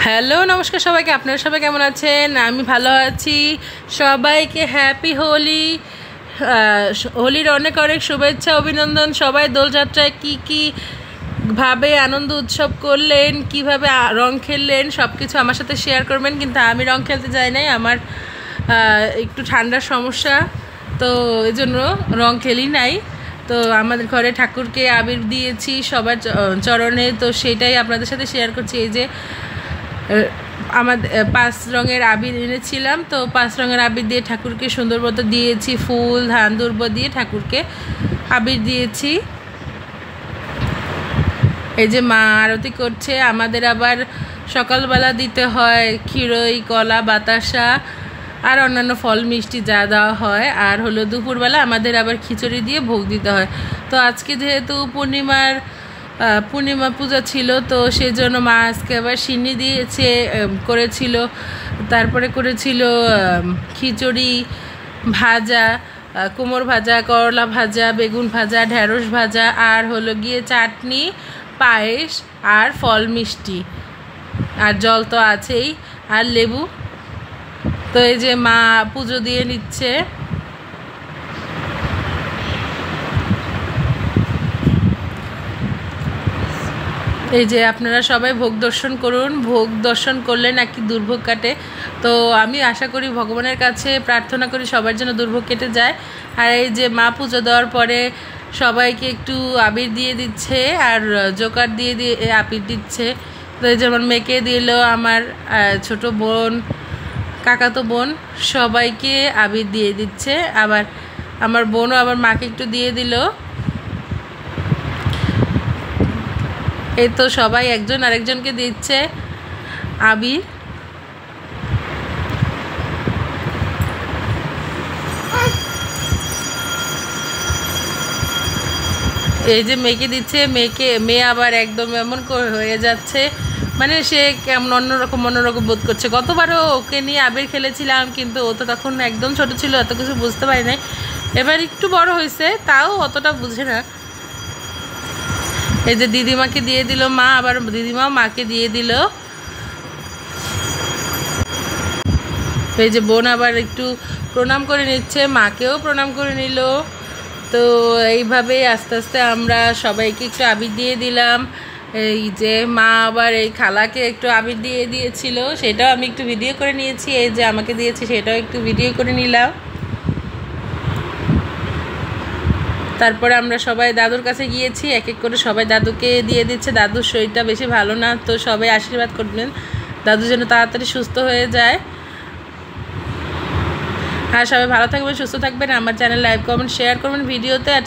Hello নমস্কার সবাইকে। আপনারা সবাই কেমন আছেন? আমি ভালো আছি। সবাইকে হ্যাপি হোলি। হোলির অনেক অনেক শুভেচ্ছা, অভিনন্দন। সবাই দোলযাত্রায় কী ভাবে আনন্দ উৎসব করলেন, কিভাবে রং খেললেন, সব কিছু আমার সাথে শেয়ার করবেন। কিন্তু আমি রং খেলতে যাই নাই, আমার একটু ঠান্ডার সমস্যা, তো এই জন্য রং খেলি নাই। তো আমাদের ঘরে ঠাকুরকে আবির দিয়েছি সবার চরণে, তো সেটাই আপনাদের সাথে শেয়ার করছি। এই যে আমাদের 5 রঙের আবির এনেছিলাম, তো 5 রঙের আবির দিয়ে ঠাকুরকে সুন্দর মতো দিয়েছি। ফুল ধান দুর্ব দিয়ে ঠাকুরকে আবির দিয়েছি। এই যে মা আরতি করছে। আমাদের আবার সকালবেলা দিতে হয় ক্ষীরই, কলা, বাতাসা আর অন্যান্য ফল মিষ্টি যা দেওয়া হয়। আর হলো দুপুরবেলা আমাদের আবার খিচুড়ি দিয়ে ভোগ দিতে হয়। তো আজকে যেহেতু পূর্ণিমা পূজা ছিল, তো সেই জন্য মা আজকে আবার সিন্নি দিয়েছে, করেছিল। তারপরে করেছিল খিচুড়ি, ভাজা, কুমড়ো ভাজা, করলা ভাজা, বেগুন ভাজা, ঢেঁড়স ভাজা, আর হলো গিয়ে চাটনি, পায়েস আর ফল মিষ্টি, আর জল তো আছেই, আর লেবু। তো এই যে মা পুজো দিয়ে নিচ্ছে। এই যে আপনারা সবাই ভোগ দর্শন করুন। ভোগ দর্শন করলে নাকি দুর্ভোগ কাটে। তো আমি আশা করি, ভগবানের কাছে প্রার্থনা করি সবার জন্য দুর্ভোগ কেটে যায়। আর এই যে মা পুজো দেওয়ার পরে সবাইকে একটু আবির দিয়ে দিচ্ছে, আর জোকার দিয়ে আবির দিচ্ছে। তো এই যেমন মেয়েকে দিল, আমার ছোট বোন, কাকাতো বোন, সবাইকে আবির দিয়ে দিচ্ছে। আবার আমার বোনও আবার মাকে একটু দিয়ে দিল। এই তো সবাই একজন আরেকজনকে দিচ্ছে আবির। এই যে মেয়েকে দিচ্ছে, মেয়ে আবার একদম এমন হয়ে যাচ্ছে, মানে সে কেমন অন্যরকম বোধ করছে। গতবারও ওকে নিয়ে আবির খেলেছিলাম, কিন্তু ও তো তখন একদম ছোট ছিল, এত কিছু বুঝতে পারি নাই। এবার একটু বড় হয়েছে, তাও অতটা বুঝে না। এই যে দিদিমাকে দিয়ে দিল মা, আবার দিদিমাও মাকে দিয়ে দিল। এই যে বোন আবার একটু প্রণাম করে নিচ্ছে, মাকেও প্রণাম করে নিল। তো এইভাবে আস্তে আস্তে আমরা সবাইকে একটু আবির দিয়ে দিলাম। এই যে মা আবার এই খালাকে একটু আবির দিয়ে দিয়েছিল, সেটাও আমি একটু ভিডিও করে নিয়েছি। এই যে আমাকে দিয়েছি, সেটাও একটু ভিডিও করে নিলাম। তারপরে আমরা সবাই দাদুর কাছে গিয়েছি, এক এক করে সবাই দাদুকে দিয়ে দিচ্ছে। দাদুর শরীরটা বেশি ভালো না, তো সবাই আশীর্বাদ করবেন দাদু যেন তাড়াতাড়ি সুস্থ হয়ে যায়। আর সবাই ভালো থাকবেন, সুস্থ থাকবেন। আমার চ্যানেল লাইক, কমেন্ট, শেয়ার করবেন ভিডিওতে, আর